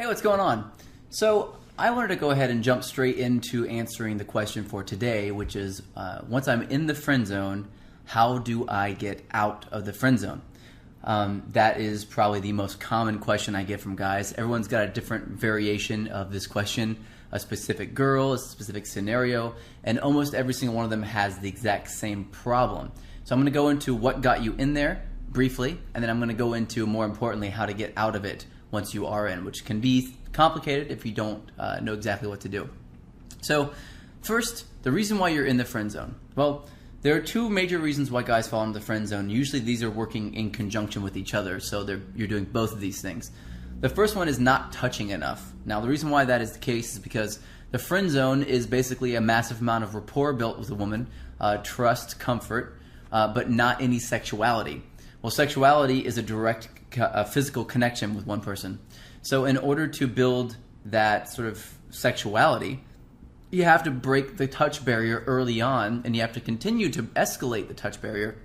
Hey, what's going on? So I wanted to go ahead and jump straight into answering the question for today, which is once I'm in the friend zone, how do I get out of the friend zone? That is probably the most common question I get from guys. Everyone's got a different variation of this question, a specific girl, a specific scenario, and almost every single one of them has the exact same problem. So I'm going to go into what got you in there briefly, and then I'm going to go into, more importantly, how to get out of it once you are in, which can be complicated if you don't know exactly what to do. So first, the reason why you're in the friend zone. Well, there are two major reasons why guys fall into the friend zone. Usually these are working in conjunction with each other, so you're doing both of these things. The first one is not touching enough. Now, the reason why that is the case is because the friend zone is basically a massive amount of rapport built with a woman, trust, comfort, but not any sexuality. Well, sexuality is a direct physical connection with one person. So in order to build that sort of sexuality, you have to break the touch barrier early on, and you have to continue to escalate the touch barrier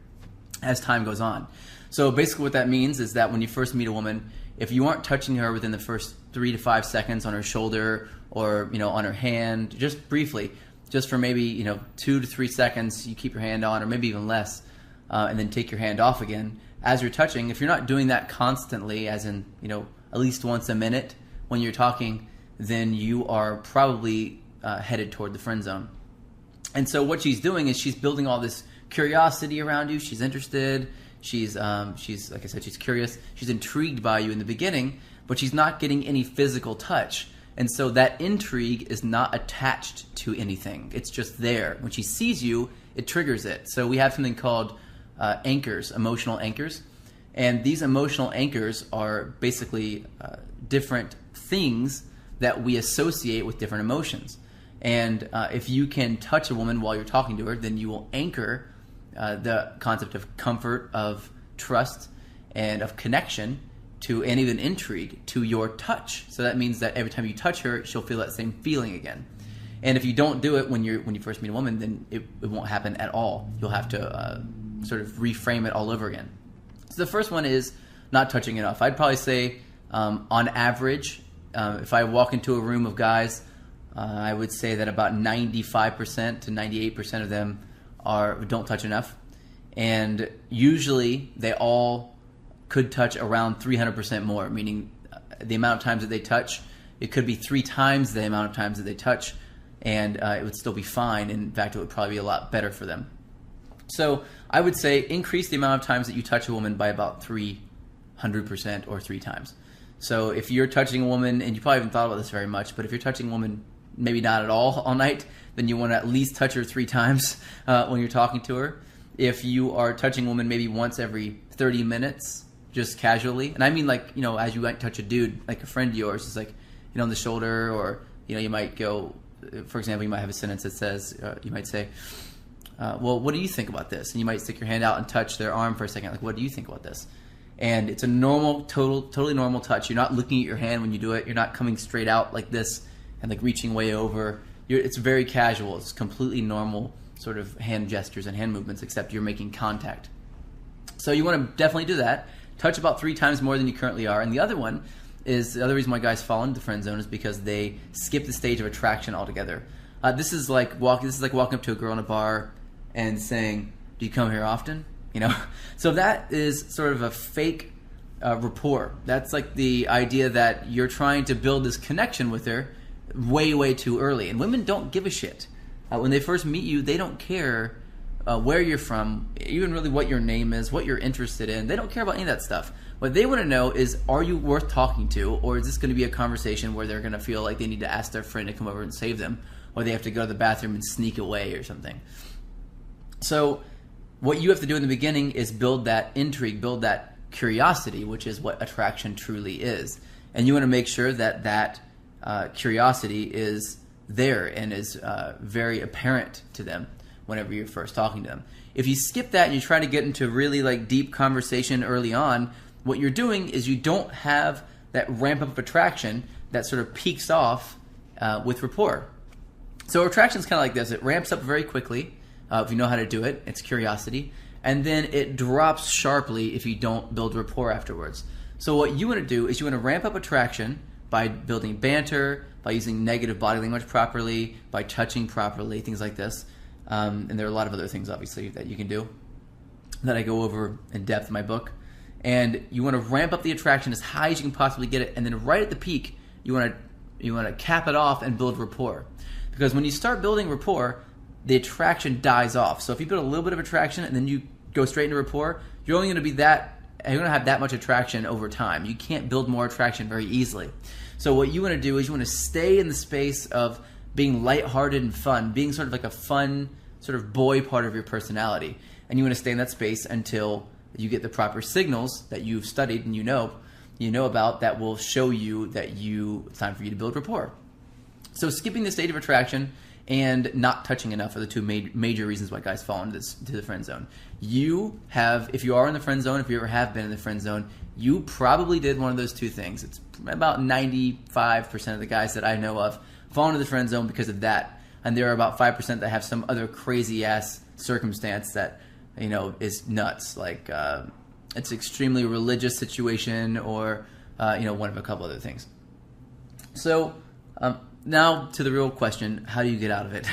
as time goes on. So basically what that means is that when you first meet a woman, if you aren't touching her within the first 3 to 5 seconds on her shoulder or on her hand, just briefly, just for maybe 2 to 3 seconds, you keep your hand on, or maybe even less, and then take your hand off again as you're touching. If you're not doing that constantly, as in at least once a minute when you're talking, then you are probably headed toward the friend zone. And so what she's doing is she's building all this curiosity around you. She's interested. She's like I said, she's curious. She's intrigued by you in the beginning, but she's not getting any physical touch. And so that intrigue is not attached to anything. It's just there. When she sees you, it triggers it. So we have something called anchors, emotional anchors. And these emotional anchors are basically different things that we associate with different emotions. And if you can touch a woman while you're talking to her, then you will anchor the concept of comfort, of trust, and of connection to, and even intrigue, to your touch. So that means that every time you touch her, she'll feel that same feeling again. And if you don't do it when you first meet a woman, then it won't happen at all. You'll have to sort of reframe it all over again. So the first one is not touching enough. I'd probably say on average, if I walk into a room of guys, I would say that about 95% to 98% of them don't touch enough. And usually they all could touch around 300% more, meaning the amount of times that they touch, it could be 3 times the amount of times that they touch, and it would still be fine. In fact, it would probably be a lot better for them. So I would say increase the amount of times that you touch a woman by about 300% or 3 times. So if you're touching a woman, and you probably haven't thought about this very much, but if you're touching a woman maybe not at all night, then you want to at least touch her 3 times when you're talking to her. If you are touching a woman maybe once every 30 minutes, just casually, and I mean like, as you might touch a dude, like a friend of yours, it's like, on the shoulder, or, you might go, for example, you might have a sentence that says, you might say, well, what do you think about this? And you might stick your hand out and touch their arm for a second, like, what do you think about this? And it's a normal, totally normal touch. You're not looking at your hand when you do it. You're not coming straight out like this and like reaching way over. It's very casual. It's completely normal sort of hand gestures and hand movements, except you're making contact. So you want to definitely do that. Touch about 3 times more than you currently are. And the other one is, the other reason why guys fall into the friend zone is because they skip the stage of attraction altogether. This is like walking up to a girl in a bar and saying, "Do you come here often?" So that is sort of a fake rapport. That's like the idea that you're trying to build this connection with her way too early. And women don't give a shit. When they first meet you, they don't care where you're from, even really what your name is, what you're interested in. They don't care about any of that stuff. What they want to know is, are you worth talking to, or is this going to be a conversation where they're going to feel like they need to ask their friend to come over and save them, or they have to go to the bathroom and sneak away or something. So what you have to do in the beginning is build that intrigue, build that curiosity, which is what attraction truly is. And you want to make sure that that curiosity is there and is very apparent to them whenever you're first talking to them. If you skip that and you try to get into really like deep conversation early on, what you're doing is you don't have that ramp up of attraction that sort of peaks off with rapport. So attraction is kind of like this. It ramps up very quickly if you know how to do it. It's curiosity. And then it drops sharply if you don't build rapport afterwards. So what you want to do is you want to ramp up attraction by building banter, by using negative body language properly, by touching properly, things like this. And there are a lot of other things, obviously, that you can do that I go over in depth in my book. And you want to ramp up the attraction as high as you can possibly get it, and then right at the peak, you want to cap it off and build rapport. Because when you start building rapport, the attraction dies off. So if you build a little bit of attraction and then you go straight into rapport, you're only going to have that much attraction over time. You can't build more attraction very easily. So what you want to do is you want to stay in the space of being lighthearted and fun, being sort of like a fun sort of boy part of your personality. And you want to stay in that space until you get the proper signals that you've studied and you know about that will show you that it's time for you to build rapport. So skipping the state of attraction and not touching enough are the two major reasons why guys fall into the friend zone. If you are in the friend zone, if you ever have been in the friend zone, you probably did one of those two things. It's about 95% of the guys that I know of fall into the friend zone because of that. And there are about 5% that have some other crazy ass circumstance that is nuts, like it's extremely religious situation or one of a couple other things. So now to the real question, how do you get out of it?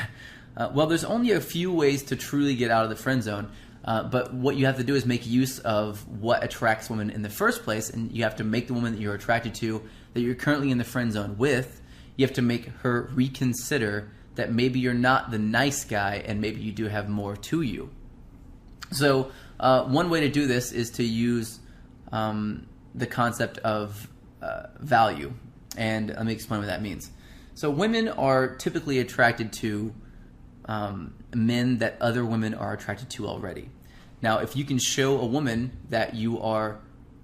Well, there's only a few ways to truly get out of the friend zone, but what you have to do is make use of what attracts women in the first place, and you have to make the woman that you're attracted to, that you're currently in the friend zone with, you have to make her reconsider that maybe you're not the nice guy and maybe you do have more to you. So one way to do this is to use the concept of value, and let me explain what that means. So women are typically attracted to men that other women are attracted to already. Now, if you can show a woman that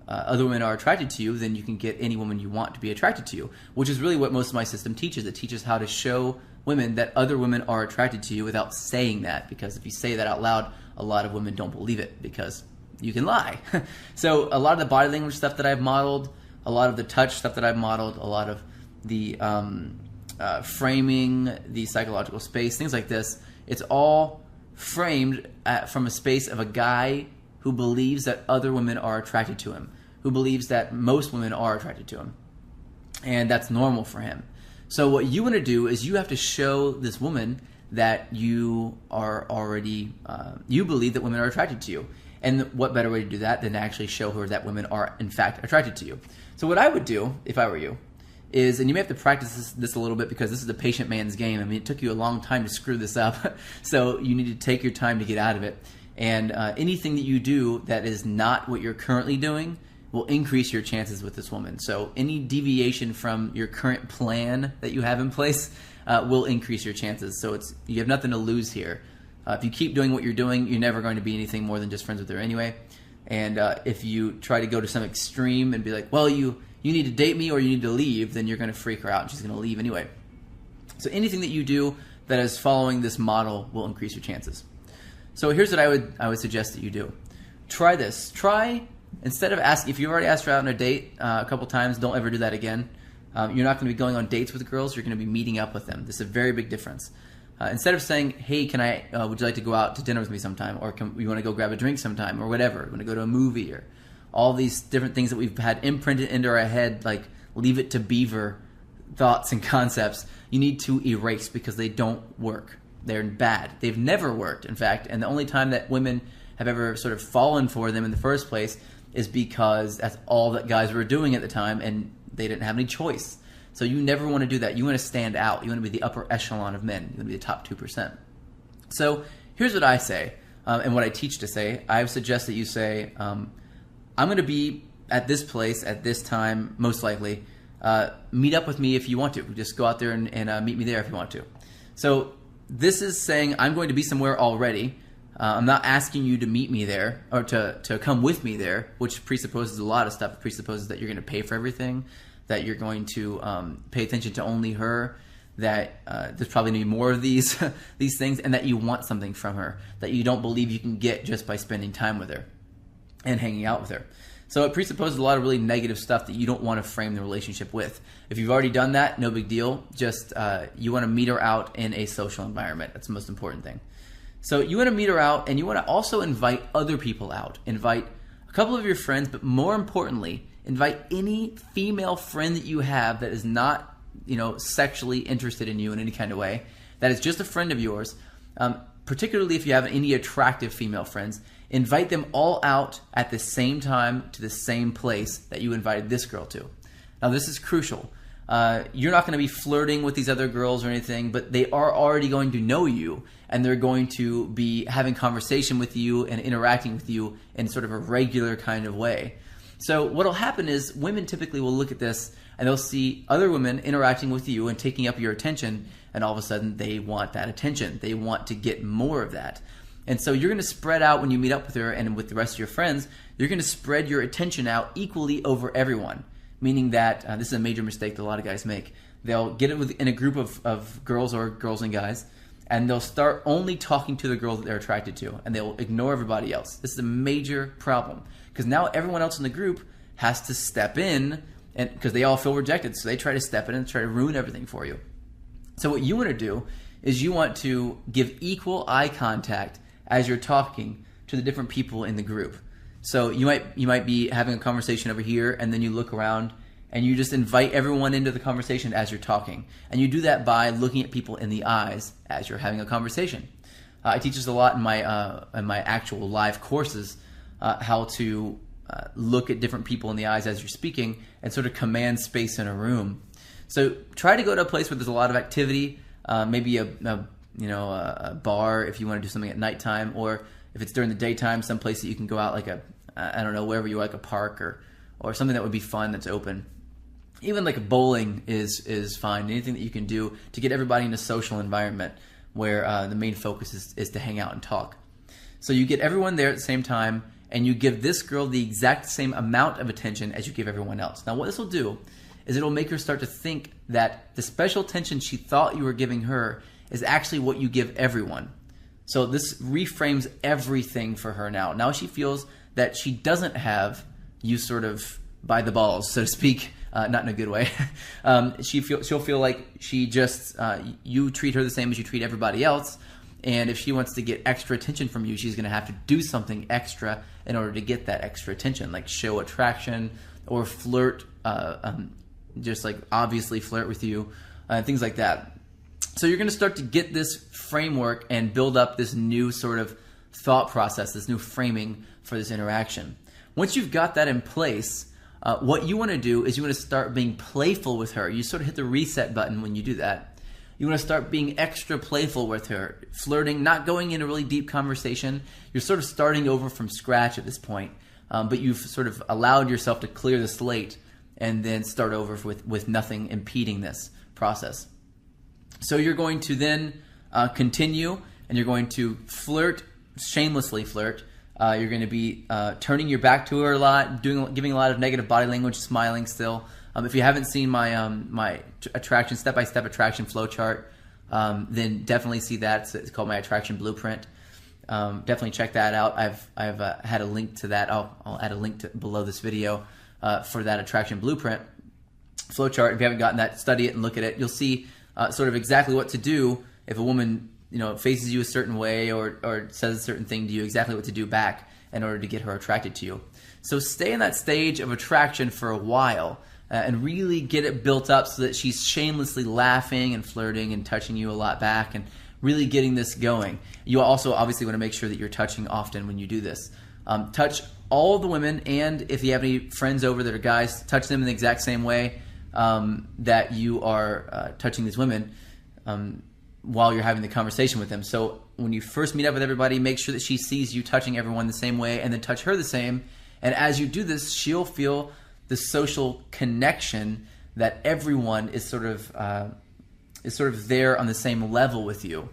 other women are attracted to you, then you can get any woman you want to be attracted to you, which is really what most of my system teaches. It teaches how to show women that other women are attracted to you without saying that, because if you say that out loud, a lot of women don't believe it because you can lie. So a lot of the body language stuff that I've modeled, a lot of the touch stuff that I've modeled, a lot of the framing, the psychological space, things like this, it's all framed from a space of a guy who believes that other women are attracted to him, who believes that most women are attracted to him, and that's normal for him. So what you want to do is you have to show this woman that you are already, you believe that women are attracted to you. And what better way to do that than to actually show her that women are in fact attracted to you. So what I would do, if I were you, is, and you may have to practice this a little bit because this is a patient man's game. I mean, it took you a long time to screw this up, so you need to take your time to get out of it. And anything that you do that is not what you're currently doing will increase your chances with this woman. So any deviation from your current plan that you have in place will increase your chances. So you have nothing to lose here. If you keep doing what you're doing, you're never going to be anything more than just friends with her anyway. And if you try to go to some extreme and be like, well, you need to date me or you need to leave, then you're going to freak her out and she's going to leave anyway. So anything that you do that is following this model will increase your chances. So here's what I would suggest that you do. Try this. Instead of asking, if you've already asked her out on a date a couple times, don't ever do that again. You're not going to be going on dates with girls. You're going to be meeting up with them. This is a very big difference. Instead of saying, hey, would you like to go out to dinner with me sometime? Or you want to go grab a drink sometime? Or whatever. You want to go to a movie? Or all these different things that we've had imprinted into our head, like leave it to beaver thoughts and concepts, you need to erase because they don't work. They're bad. They've never worked, in fact. And the only time that women have ever sort of fallen for them in the first place is because that's all that guys were doing at the time and they didn't have any choice. So you never want to do that. You want to stand out. You want to be the upper echelon of men. You want to be the top 2%. So here's what I say, and what I teach to say. I suggest that you say, I'm going to be at this place at this time, most likely. Meet up with me if you want to. Just go out there and meet me there if you want to. So this is saying I'm going to be somewhere already. I'm not asking you to meet me there or to come with me there, which presupposes a lot of stuff. It presupposes that you're going to pay for everything, that you're going to pay attention to only her, that there's probably going to be more of these things, and that you want something from her that you don't believe you can get just by spending time with her and hanging out with her. So it presupposes a lot of really negative stuff that you don't want to frame the relationship with. If you've already done that, no big deal. Just you want to meet her out in a social environment. That's the most important thing. So you want to meet her out, and you want to also invite other people out. Invite a couple of your friends, but more importantly, invite any female friend that you have that is not, sexually interested in you in any kind of way, that is just a friend of yours, particularly if you have any attractive female friends, invite them all out at the same time to the same place that you invited this girl to. Now, this is crucial. You're not going to be flirting with these other girls or anything, but they are already going to know you, and they're going to be having conversation with you and interacting with you in sort of a regular kind of way. So what will happen is women typically will look at this and they'll see other women interacting with you and taking up your attention, and all of a sudden they want that attention. They want to get more of that. And so you're going to spread out when you meet up with her and with the rest of your friends, you're going to spread your attention out equally over everyone. Meaning that, this is a major mistake that a lot of guys make. They'll get in a group of girls or girls and guys, and they'll start only talking to the girls that they're attracted to, and they'll ignore everybody else. This is a major problem, because now everyone else in the group has to step in, and because they all feel rejected, so they try to step in and try to ruin everything for you. So what you want to do is you want to give equal eye contact as you're talking to the different people in the group. So you might be having a conversation over here, and then you look around and you just invite everyone into the conversation as you're talking. And you do that by looking at people in the eyes as you're having a conversation. I teach this a lot in my actual live courses, how to look at different people in the eyes as you're speaking and sort of command space in a room. So try to go to a place where there's a lot of activity, maybe a bar if you want to do something at nighttime, or if it's during the daytime, some place that you can go out, like wherever you are, like a park or something that would be fun that's open. Even like a bowling is fine. Anything that you can do to get everybody in a social environment where the main focus is to hang out and talk. So you get everyone there at the same time, and you give this girl the exact same amount of attention as you give everyone else. Now what this will do is it'll make her start to think that the special attention she thought you were giving her is actually what you give everyone. So this reframes everything for her now. Now she feels that she doesn't have you sort of by the balls, so to speak, not in a good way. She'll feel like she just, you treat her the same as you treat everybody else, and if she wants to get extra attention from you, she's going to have to do something extra in order to get that extra attention, like show attraction or flirt, just like obviously flirt with you, things like that. So you're going to start to get this framework and build up this new sort of thought process, this new framing for this interaction. Once you've got that in place, what you want to do is you want to start being playful with her. You sort of hit the reset button when you do that. You want to start being extra playful with her, flirting, not going into a really deep conversation. You're sort of starting over from scratch at this point, but you've sort of allowed yourself to clear the slate and then start over with nothing impeding this process. So you're going to then continue, and you're going to flirt, shamelessly flirt. You're going to be turning your back to her a lot, giving a lot of negative body language, smiling still. If you haven't seen my attraction step-by-step attraction flow chart, then definitely see that. It's called my attraction blueprint. Definitely check that out. I've had a link to that. I'll add a link below this video for that attraction blueprint flow chart. If you haven't gotten that, study it and look at it. You'll see sort of exactly what to do if a woman faces you a certain way or says a certain thing to you, exactly what to do back in order to get her attracted to you. So stay in that stage of attraction for a while and really get it built up so that she's shamelessly laughing and flirting and touching you a lot back and really getting this going. You also obviously want to make sure that you're touching often when you do this. Touch all the women, and if you have any friends over that are guys, touch them in the exact same way that you are touching these women while you're having the conversation with them. So when you first meet up with everybody, make sure that she sees you touching everyone the same way, and then touch her the same. And as you do this, she'll feel the social connection that everyone is sort of there on the same level with you.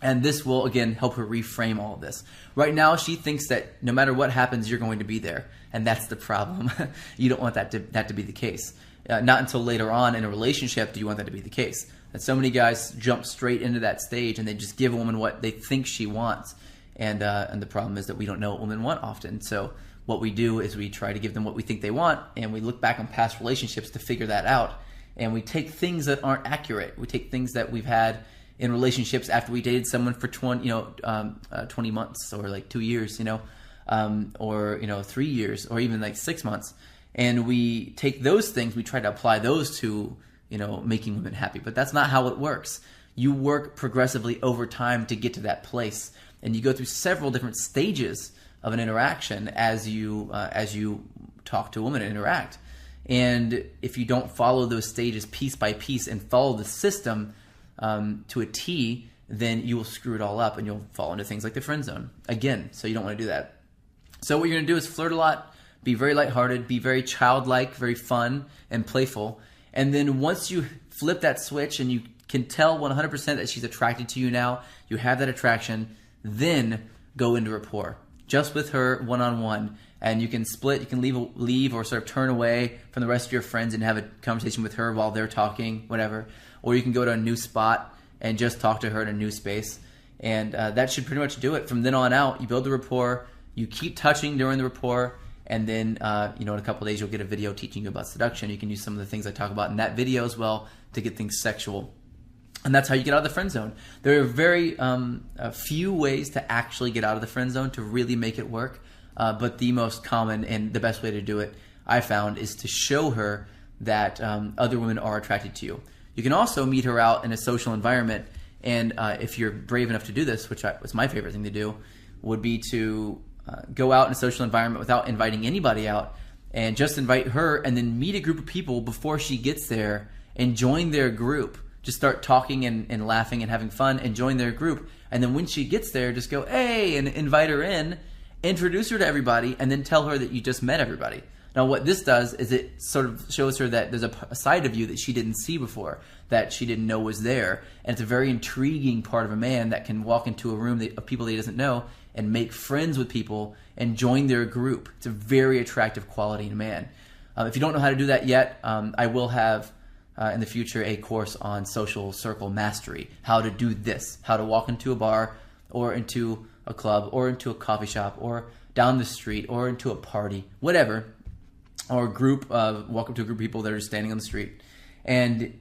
And this will, again, help her reframe all of this. Right now, she thinks that no matter what happens, you're going to be there. And that's the problem. You don't want that to be the case. Not until later on in a relationship do you want that to be the case. And so many guys jump straight into that stage and they just give a woman what they think she wants. And the problem is that we don't know what women want often. So what we do is we try to give them what we think they want, and we look back on past relationships to figure that out. And we take things that aren't accurate. We take things that we've had in relationships after we dated someone for 20 months or like 2 years, or 3 years or even like 6 months. and we take those things, we try to apply those to, making women happy. But that's not how it works. You work progressively over time to get to that place, and you go through several different stages of an interaction as you talk to a woman and interact. And if you don't follow those stages piece by piece and follow the system to a T, then you will screw it all up and you'll fall into things like the friend zone again. So you don't want to do that. So what you're going to do is flirt a lot, be very lighthearted, be very childlike, very fun and playful. And then once you flip that switch and you can tell 100% that she's attracted to you now, you have that attraction, then go into rapport just with her one-on-one. And you can split, you can leave or sort of turn away from the rest of your friends and have a conversation with her while they're talking, whatever. Or you can go to a new spot and just talk to her in a new space. And that should pretty much do it. From then on out, you build the rapport, you keep touching during the rapport, and then in a couple of days you'll get a video teaching you about seduction. You can use some of the things I talk about in that video as well to get things sexual. And that's how you get out of the friend zone. There are very few ways to actually get out of the friend zone to really make it work. But the most common and the best way to do it, I found, is to show her that other women are attracted to you. You can also meet her out in a social environment, and if you're brave enough to do this, which was my favorite thing to do, would be to go out in a social environment without inviting anybody out and just invite her and then meet a group of people before she gets there and join their group. Just start talking and laughing and having fun and join their group. And then when she gets there, just go, hey, and invite her in, introduce her to everybody, and then tell her that you just met everybody. Now what this does is it sort of shows her that there's a side of you that she didn't see before, that she didn't know was there. And it's a very intriguing part of a man that can walk into a room of people that he doesn't know and make friends with people and join their group. It's a very attractive quality in a man. If you don't know how to do that yet, I will have in the future a course on social circle mastery, how to do this, how to walk into a bar or into a club or into a coffee shop or down the street or into a party, whatever, or a group, walk up to a group of people that are standing on the street and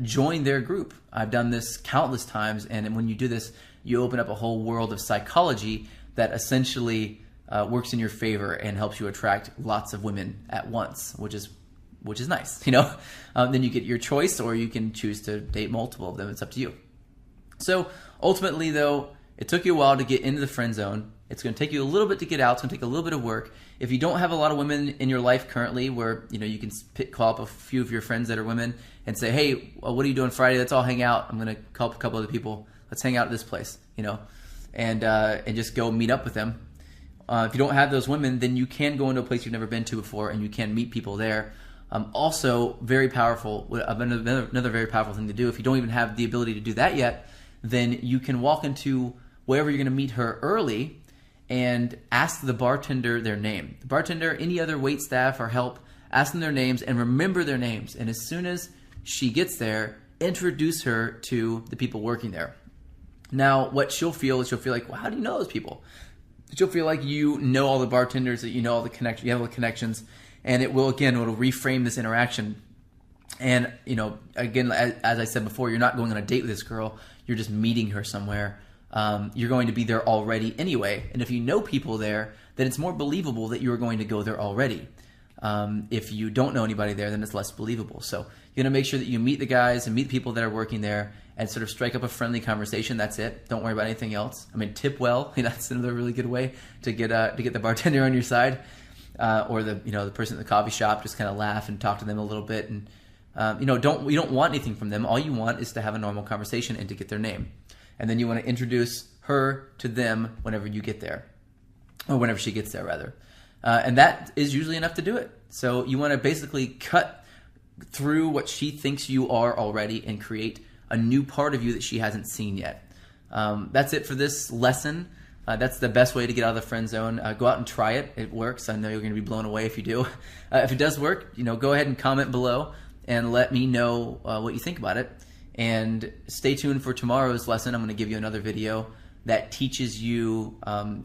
join their group. I've done this countless times, and when you do this, you open up a whole world of psychology that essentially works in your favor and helps you attract lots of women at once, which is nice, Then you get your choice, or you can choose to date multiple of them. It's up to you. So ultimately, though, it took you a while to get into the friend zone. It's going to take you a little bit to get out. It's going to take a little bit of work. If you don't have a lot of women in your life currently where you can call up a few of your friends that are women and say, hey, what are you doing Friday? Let's all hang out. I'm going to call up a couple other people. Let's hang out at this place, and just go meet up with them. If you don't have those women, then you can go into a place you've never been to before, and you can meet people there. Also, very powerful. Another very powerful thing to do. If you don't even have the ability to do that yet, then you can walk into wherever you're going to meet her early and ask the bartender their name. The bartender, any other wait staff or help, ask them their names and remember their names. And as soon as she gets there, introduce her to the people working there. Now, what she'll feel is like, well, how do you know those people? She'll feel like you know all the bartenders, that you know all the connections, you have all the connections, and it'll reframe this interaction. And, again, as I said before, you're not going on a date with this girl. You're just meeting her somewhere. You're going to be there already anyway. And if you know people there, then it's more believable that you're going to go there already. If you don't know anybody there, then it's less believable. So you're going to make sure that you meet the guys and meet people that are working there and sort of strike up a friendly conversation. That's it. Don't worry about anything else. Tip well. That's another really good way to get the bartender on your side, or the person at the coffee shop. Just kind of laugh and talk to them a little bit, and you don't want anything from them. All you want is to have a normal conversation and to get their name, and then you want to introduce her to them whenever you get there, or whenever she gets there rather, and that is usually enough to do it. So you want to basically cut through what she thinks you are already and create a new part of you that she hasn't seen yet. That's it for this lesson. That's the best way to get out of the friend zone. Go out and try it. It works. I know you're going to be blown away if you do. If it does work, go ahead and comment below and let me know what you think about it. And stay tuned for tomorrow's lesson. I'm going to give you another video that teaches you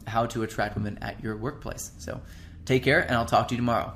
how to attract women at your workplace. So take care, and I'll talk to you tomorrow.